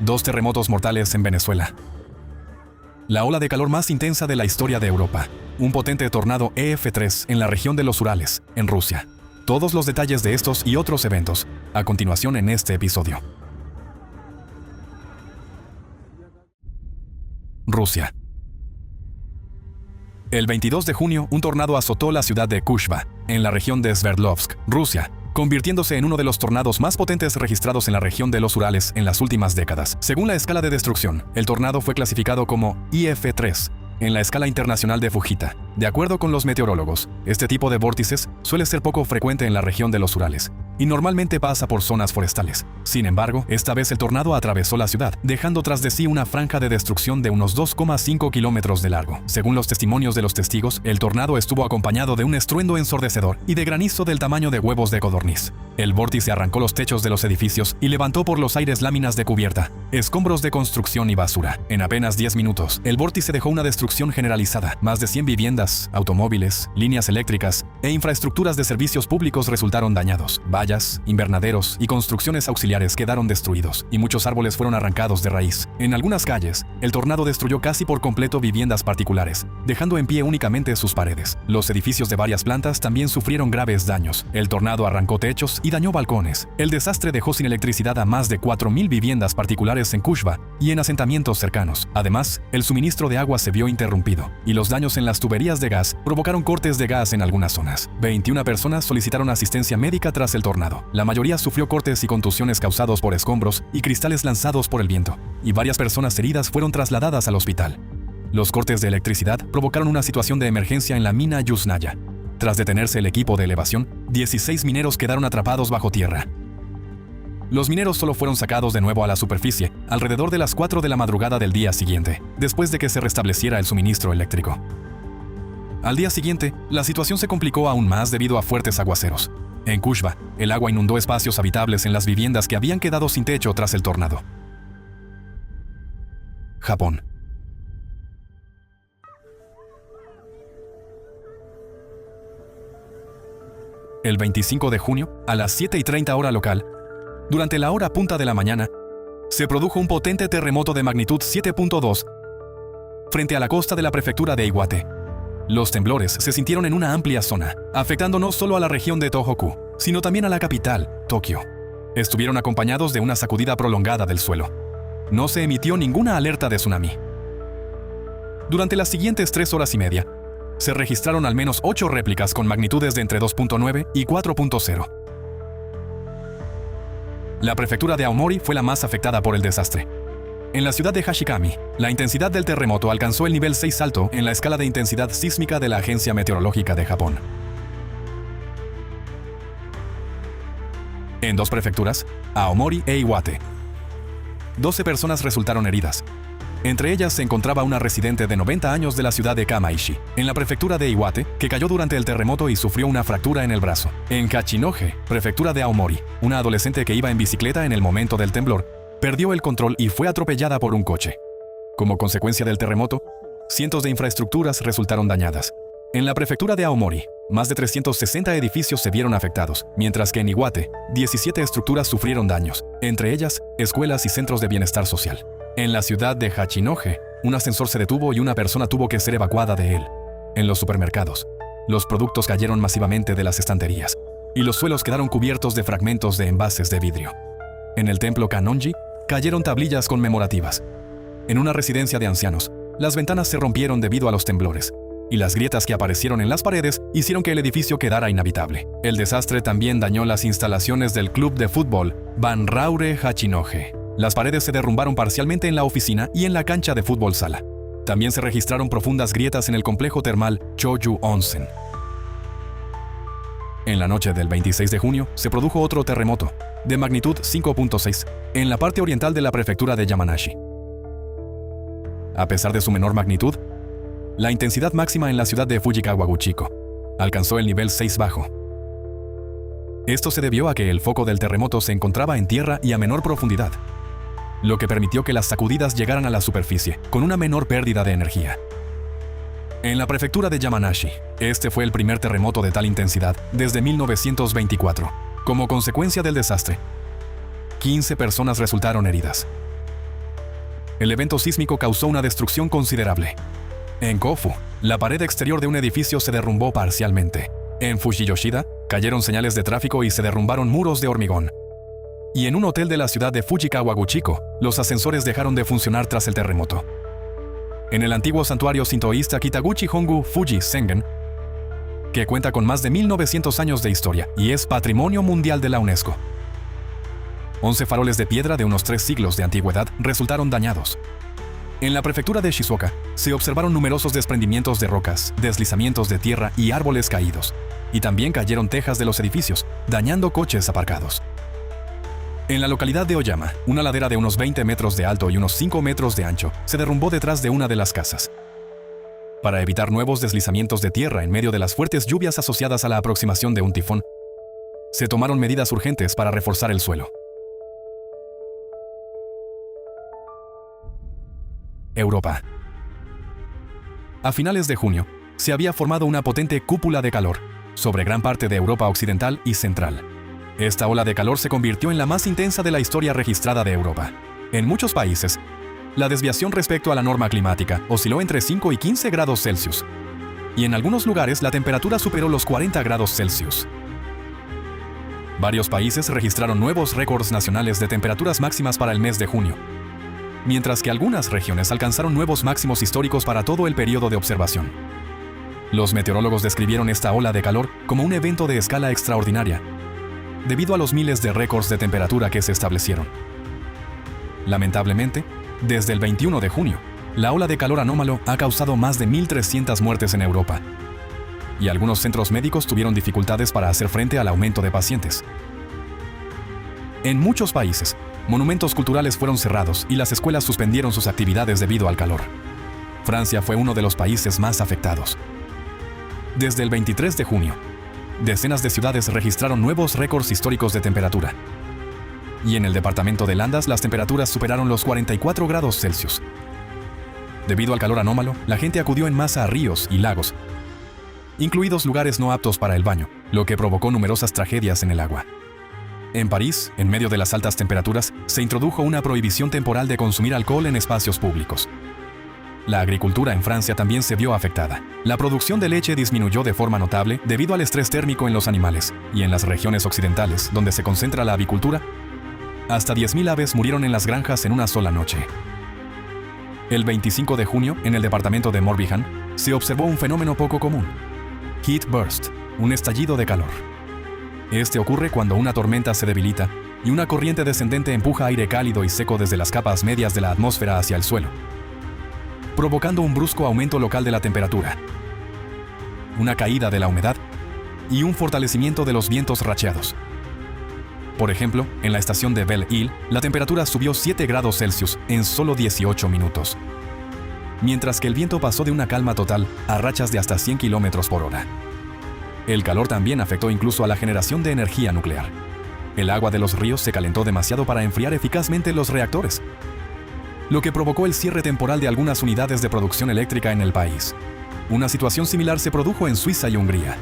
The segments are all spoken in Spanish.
2 terremotos mortales en Venezuela. La ola de calor más intensa de la historia de Europa. Un potente tornado EF3 en la región de los Urales, en Rusia. Todos los detalles de estos y otros eventos, a continuación en este episodio. Rusia. El 22 de junio, un tornado azotó la ciudad de Kushba, en la región de Sverdlovsk, Rusia, convirtiéndose en uno de los tornados más potentes registrados en la región de los Urales en las últimas décadas. Según la escala de destrucción, el tornado fue clasificado como IF3 en la escala internacional de Fujita. De acuerdo con los meteorólogos, este tipo de vórtices suele ser poco frecuente en la región de los Urales y normalmente pasa por zonas forestales. Sin embargo, esta vez el tornado atravesó la ciudad, dejando tras de sí una franja de destrucción de unos 2,5 kilómetros de largo. Según los testimonios de los testigos, el tornado estuvo acompañado de un estruendo ensordecedor y de granizo del tamaño de huevos de codorniz. El vórtice arrancó los techos de los edificios y levantó por los aires láminas de cubierta, escombros de construcción y basura. En apenas 10 minutos, el vórtice dejó una destrucción generalizada. Más de 100 viviendas, automóviles, líneas eléctricas e infraestructuras de servicios públicos resultaron dañados. Vallas, invernaderos y construcciones auxiliares quedaron destruidos y muchos árboles fueron arrancados de raíz. En algunas calles, el tornado destruyó casi por completo viviendas particulares, dejando en pie únicamente sus paredes. Los edificios de varias plantas también sufrieron graves daños. El tornado arrancó techos y dañó balcones. El desastre dejó sin electricidad a más de 4.000 viviendas particulares en Kushba y en asentamientos cercanos. Además, el suministro de agua se vio interrumpido y los daños en las tuberías de gas provocaron cortes de gas en algunas zonas. 21 personas solicitaron asistencia médica tras el tornado. La mayoría sufrió cortes y contusiones causados por escombros y cristales lanzados por el viento, y varias personas heridas fueron trasladadas al hospital. Los cortes de electricidad provocaron una situación de emergencia en la mina Yusnaya. Tras detenerse el equipo de elevación, 16 mineros quedaron atrapados bajo tierra. Los mineros solo fueron sacados de nuevo a la superficie alrededor de las 4 de la madrugada del día siguiente, después de que se restableciera el suministro eléctrico. Al día siguiente, la situación se complicó aún más debido a fuertes aguaceros. En Kushba, el agua inundó espacios habitables en las viviendas que habían quedado sin techo tras el tornado. Japón. El 25 de junio, a las 7:30 hora local, durante la hora punta de la mañana, se produjo un potente terremoto de magnitud 7.2 frente a la costa de la prefectura de Iwate. Los temblores se sintieron en una amplia zona, afectando no solo a la región de Tohoku, sino también a la capital, Tokio. Estuvieron acompañados de una sacudida prolongada del suelo. No se emitió ninguna alerta de tsunami. Durante las siguientes 3 horas y media, se registraron al menos 8 réplicas con magnitudes de entre 2.9 y 4.0. La prefectura de Aomori fue la más afectada por el desastre. En la ciudad de Hashikami, la intensidad del terremoto alcanzó el nivel 6 alto en la escala de intensidad sísmica de la Agencia Meteorológica de Japón. En 2 prefecturas, Aomori e Iwate, 12 personas resultaron heridas. Entre ellas se encontraba una residente de 90 años de la ciudad de Kamaishi, en la prefectura de Iwate, que cayó durante el terremoto y sufrió una fractura en el brazo. En Hachinohe, prefectura de Aomori, una adolescente que iba en bicicleta en el momento del temblor, perdió el control y fue atropellada por un coche. Como consecuencia del terremoto, cientos de infraestructuras resultaron dañadas. En la prefectura de Aomori, más de 360 edificios se vieron afectados, mientras que en Iwate, 17 estructuras sufrieron daños, entre ellas, escuelas y centros de bienestar social. En la ciudad de Hachinohe, un ascensor se detuvo y una persona tuvo que ser evacuada de él. En los supermercados, los productos cayeron masivamente de las estanterías, y los suelos quedaron cubiertos de fragmentos de envases de vidrio. En el templo Kanonji, cayeron tablillas conmemorativas. En una residencia de ancianos, las ventanas se rompieron debido a los temblores, y las grietas que aparecieron en las paredes hicieron que el edificio quedara inhabitable. El desastre también dañó las instalaciones del club de fútbol Banraure Hachinohe. Las paredes se derrumbaron parcialmente en la oficina y en la cancha de fútbol sala. También se registraron profundas grietas en el complejo termal Choju Onsen. En la noche del 26 de junio se produjo otro terremoto, de magnitud 5.6, en la parte oriental de la prefectura de Yamanashi. A pesar de su menor magnitud, la intensidad máxima en la ciudad de Fujikawa-Guchiko alcanzó el nivel 6 bajo. Esto se debió a que el foco del terremoto se encontraba en tierra y a menor profundidad, lo que permitió que las sacudidas llegaran a la superficie, con una menor pérdida de energía. En la prefectura de Yamanashi, este fue el primer terremoto de tal intensidad desde 1924. Como consecuencia del desastre, 15 personas resultaron heridas. el evento sísmico causó una destrucción considerable. En Kofu, la pared exterior de un edificio se derrumbó parcialmente. En Fujiyoshida, cayeron señales de tráfico y se derrumbaron muros de hormigón. Y en un hotel de la ciudad de Fujikawaguchiko, los ascensores dejaron de funcionar tras el terremoto. En el antiguo santuario sintoísta Kitaguchi Hongu Fuji Sengen, que cuenta con más de 1900 años de historia y es Patrimonio Mundial de la UNESCO. 11 faroles de piedra de unos 3 siglos de antigüedad resultaron dañados. En la prefectura de Shizuoka, se observaron numerosos desprendimientos de rocas, deslizamientos de tierra y árboles caídos, y también cayeron tejas de los edificios, dañando coches aparcados. En la localidad de Oyama, una ladera de unos 20 metros de alto y unos 5 metros de ancho se derrumbó detrás de una de las casas. Para evitar nuevos deslizamientos de tierra en medio de las fuertes lluvias asociadas a la aproximación de un tifón, se tomaron medidas urgentes para reforzar el suelo. Europa. A finales de junio, se había formado una potente cúpula de calor sobre gran parte de Europa occidental y central. Esta ola de calor se convirtió en la más intensa de la historia registrada de Europa. En muchos países, la desviación respecto a la norma climática osciló entre 5 y 15 grados Celsius, y en algunos lugares la temperatura superó los 40 grados Celsius. Varios países registraron nuevos récords nacionales de temperaturas máximas para el mes de junio, mientras que algunas regiones alcanzaron nuevos máximos históricos para todo el periodo de observación. Los meteorólogos describieron esta ola de calor como un evento de escala extraordinaria, debido a los miles de récords de temperatura que se establecieron. Lamentablemente, desde el 21 de junio, la ola de calor anómalo ha causado más de 1.300 muertes en Europa, y algunos centros médicos tuvieron dificultades para hacer frente al aumento de pacientes. En muchos países, monumentos culturales fueron cerrados y las escuelas suspendieron sus actividades debido al calor. Francia fue uno de los países más afectados. Desde el 23 de junio, decenas de ciudades registraron nuevos récords históricos de temperatura. Y en el departamento de Landas las temperaturas superaron los 44 grados Celsius. Debido al calor anómalo, la gente acudió en masa a ríos y lagos, incluidos lugares no aptos para el baño, lo que provocó numerosas tragedias en el agua. En París, en medio de las altas temperaturas, se introdujo una prohibición temporal de consumir alcohol en espacios públicos. La agricultura en Francia también se vio afectada. La producción de leche disminuyó de forma notable debido al estrés térmico en los animales, y en las regiones occidentales, donde se concentra la avicultura, hasta 10.000 aves murieron en las granjas en una sola noche. El 25 de junio, en el departamento de Morbihan, se observó un fenómeno poco común: heat burst, un estallido de calor. Este ocurre cuando una tormenta se debilita y una corriente descendente empuja aire cálido y seco desde las capas medias de la atmósfera hacia el suelo, provocando un brusco aumento local de la temperatura, una caída de la humedad y un fortalecimiento de los vientos racheados. Por ejemplo, en la estación de Belle-Île, la temperatura subió 7 grados Celsius en solo 18 minutos, mientras que el viento pasó de una calma total a rachas de hasta 100 km por hora. El calor también afectó incluso a la generación de energía nuclear. El agua de los ríos se calentó demasiado para enfriar eficazmente los reactores, lo que provocó el cierre temporal de algunas unidades de producción eléctrica en el país. Una situación similar se produjo en Suiza y Hungría.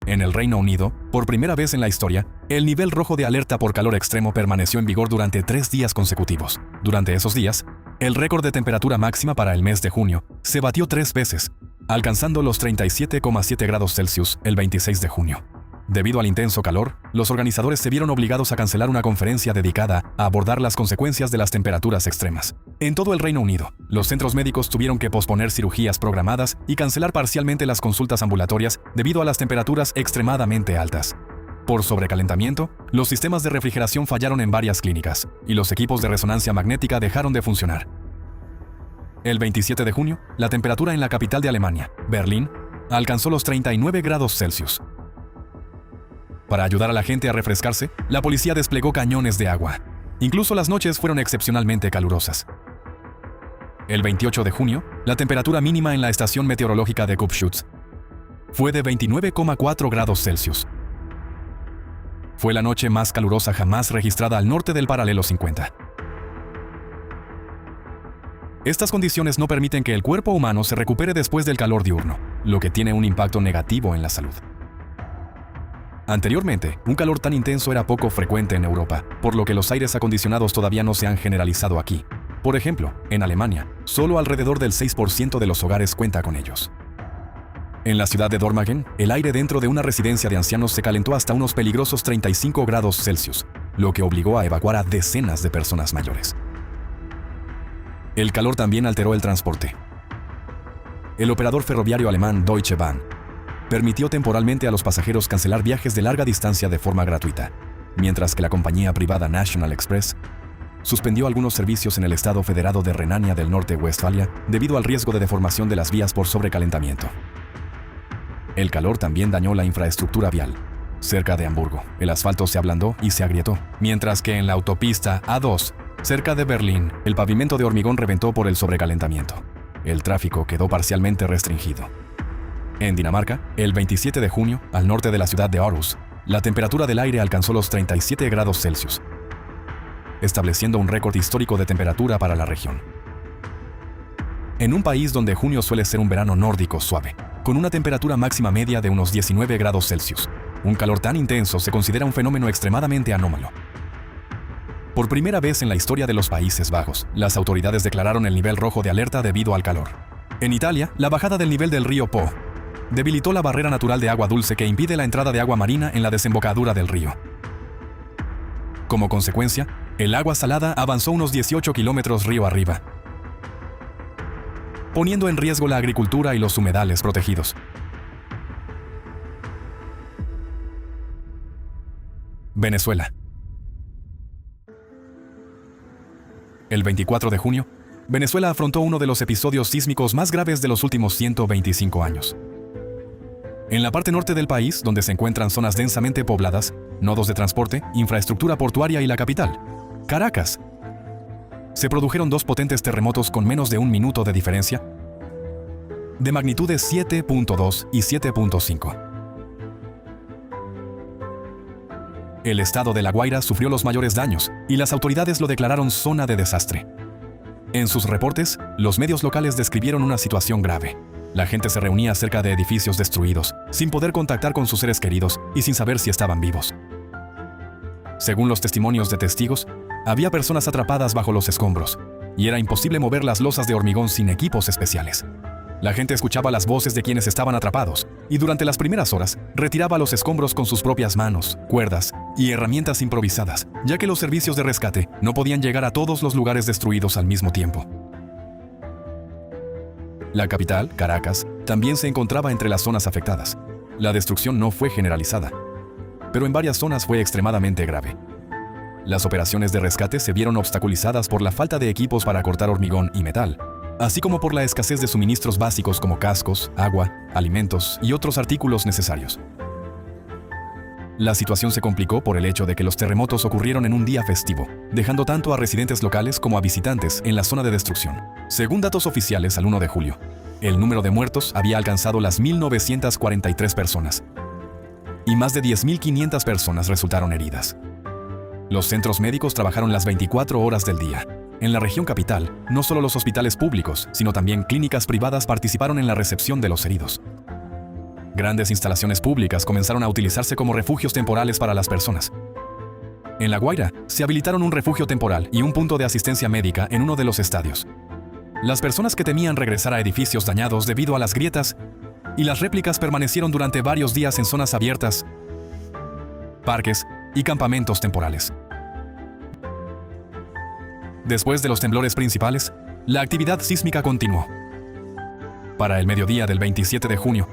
En el Reino Unido, por primera vez en la historia, el nivel rojo de alerta por calor extremo permaneció en vigor durante 3 días consecutivos. Durante esos días, el récord de temperatura máxima para el mes de junio se batió 3 veces, alcanzando los 37,7 grados Celsius el 26 de junio. Debido al intenso calor, los organizadores se vieron obligados a cancelar una conferencia dedicada a abordar las consecuencias de las temperaturas extremas. En todo el Reino Unido, los centros médicos tuvieron que posponer cirugías programadas y cancelar parcialmente las consultas ambulatorias debido a las temperaturas extremadamente altas. Por sobrecalentamiento, los sistemas de refrigeración fallaron en varias clínicas y los equipos de resonancia magnética dejaron de funcionar. El 27 de junio, la temperatura en la capital de Alemania, Berlín, alcanzó los 39 grados Celsius. Para ayudar a la gente a refrescarse, la policía desplegó cañones de agua. Incluso las noches fueron excepcionalmente calurosas. El 28 de junio, la temperatura mínima en la estación meteorológica de Kupschutz fue de 29,4 grados Celsius. Fue la noche más calurosa jamás registrada al norte del paralelo 50. Estas condiciones no permiten que el cuerpo humano se recupere después del calor diurno, lo que tiene un impacto negativo en la salud. Anteriormente, un calor tan intenso era poco frecuente en Europa, por lo que los aires acondicionados todavía no se han generalizado aquí. Por ejemplo, en Alemania, solo alrededor del 6% de los hogares cuenta con ellos. En la ciudad de Dormagen, el aire dentro de una residencia de ancianos se calentó hasta unos peligrosos 35 grados Celsius, lo que obligó a evacuar a decenas de personas mayores. El calor también alteró el transporte. El operador ferroviario alemán Deutsche Bahn permitió temporalmente a los pasajeros cancelar viajes de larga distancia de forma gratuita, mientras que la compañía privada National Express suspendió algunos servicios en el estado federado de Renania del Norte-Westfalia debido al riesgo de deformación de las vías por sobrecalentamiento. El calor también dañó la infraestructura vial. Cerca de Hamburgo, el asfalto se ablandó y se agrietó, mientras que en la autopista A2, cerca de Berlín, el pavimento de hormigón reventó por el sobrecalentamiento. El tráfico quedó parcialmente restringido. En Dinamarca, el 27 de junio, al norte de la ciudad de Aarhus, la temperatura del aire alcanzó los 37 grados Celsius, estableciendo un récord histórico de temperatura para la región. En un país donde junio suele ser un verano nórdico suave, con una temperatura máxima media de unos 19 grados Celsius, un calor tan intenso se considera un fenómeno extremadamente anómalo. Por primera vez en la historia de los Países Bajos, las autoridades declararon el nivel rojo de alerta debido al calor. En Italia, la bajada del nivel del río Po debilitó la barrera natural de agua dulce que impide la entrada de agua marina en la desembocadura del río. Como consecuencia, el agua salada avanzó unos 18 kilómetros río arriba, poniendo en riesgo la agricultura y los humedales protegidos. Venezuela. El 24 de junio, Venezuela afrontó uno de los episodios sísmicos más graves de los últimos 125 años. En la parte norte del país, donde se encuentran zonas densamente pobladas, nodos de transporte, infraestructura portuaria y la capital, Caracas, se produjeron dos potentes terremotos con menos de un minuto de diferencia, de magnitudes 7.2 y 7.5. El estado de La Guaira sufrió los mayores daños, y las autoridades lo declararon zona de desastre. En sus reportes, los medios locales describieron una situación grave. La gente se reunía cerca de edificios destruidos, sin poder contactar con sus seres queridos y sin saber si estaban vivos. Según los testimonios de testigos, había personas atrapadas bajo los escombros, y era imposible mover las losas de hormigón sin equipos especiales. La gente escuchaba las voces de quienes estaban atrapados, y durante las primeras horas retiraba los escombros con sus propias manos, cuerdas y herramientas improvisadas, ya que los servicios de rescate no podían llegar a todos los lugares destruidos al mismo tiempo. La capital, Caracas, también se encontraba entre las zonas afectadas. La destrucción no fue generalizada, pero en varias zonas fue extremadamente grave. Las operaciones de rescate se vieron obstaculizadas por la falta de equipos para cortar hormigón y metal, así como por la escasez de suministros básicos como cascos, agua, alimentos y otros artículos necesarios. La situación se complicó por el hecho de que los terremotos ocurrieron en un día festivo, dejando tanto a residentes locales como a visitantes en la zona de destrucción. Según datos oficiales al 1 de julio, el número de muertos había alcanzado las 1.943 personas, y más de 10.500 personas resultaron heridas. Los centros médicos trabajaron las 24 horas del día. En la región capital, no solo los hospitales públicos, sino también clínicas privadas participaron en la recepción de los heridos. Grandes instalaciones públicas comenzaron a utilizarse como refugios temporales para las personas. En La Guaira, se habilitaron un refugio temporal y un punto de asistencia médica en uno de los estadios. Las personas que temían regresar a edificios dañados debido a las grietas y las réplicas permanecieron durante varios días en zonas abiertas, parques y campamentos temporales. Después de los temblores principales, la actividad sísmica continuó. Para el mediodía del 27 de junio,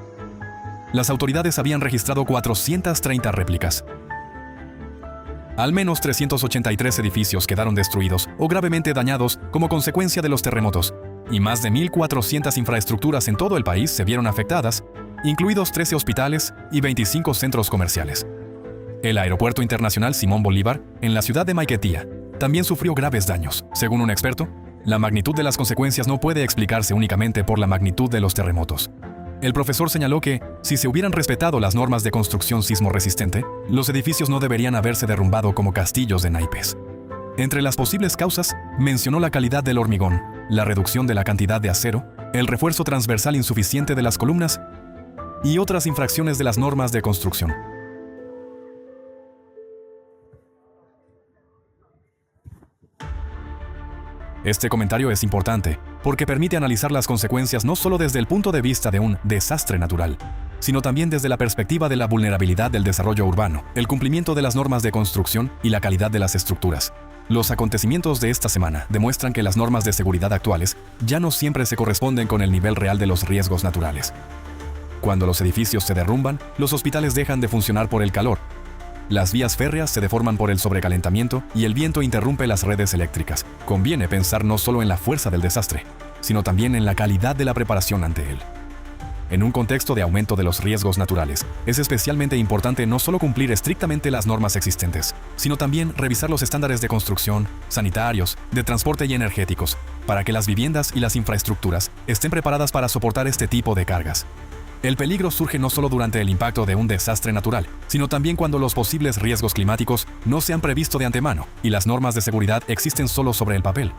las autoridades habían registrado 430 réplicas. Al menos 383 edificios quedaron destruidos o gravemente dañados como consecuencia de los terremotos, y más de 1.400 infraestructuras en todo el país se vieron afectadas, incluidos 13 hospitales y 25 centros comerciales. El Aeropuerto Internacional Simón Bolívar, en la ciudad de Maiquetía, también sufrió graves daños. Según un experto, la magnitud de las consecuencias no puede explicarse únicamente por la magnitud de los terremotos. El profesor señaló que, si se hubieran respetado las normas de construcción sismo-resistente, los edificios no deberían haberse derrumbado como castillos de naipes. Entre las posibles causas, mencionó la calidad del hormigón, la reducción de la cantidad de acero, el refuerzo transversal insuficiente de las columnas y otras infracciones de las normas de construcción. Este comentario es importante porque permite analizar las consecuencias no solo desde el punto de vista de un desastre natural, sino también desde la perspectiva de la vulnerabilidad del desarrollo urbano, el cumplimiento de las normas de construcción y la calidad de las estructuras. Los acontecimientos de esta semana demuestran que las normas de seguridad actuales ya no siempre se corresponden con el nivel real de los riesgos naturales. Cuando los edificios se derrumban, los hospitales dejan de funcionar por el calor, las vías férreas se deforman por el sobrecalentamiento y el viento interrumpe las redes eléctricas. Conviene pensar no solo en la fuerza del desastre, sino también en la calidad de la preparación ante él. En un contexto de aumento de los riesgos naturales, es especialmente importante no solo cumplir estrictamente las normas existentes, sino también revisar los estándares de construcción, sanitarios, de transporte y energéticos, para que las viviendas y las infraestructuras estén preparadas para soportar este tipo de cargas. El peligro surge no solo durante el impacto de un desastre natural, sino también cuando los posibles riesgos climáticos no se han previsto de antemano y las normas de seguridad existen solo sobre el papel.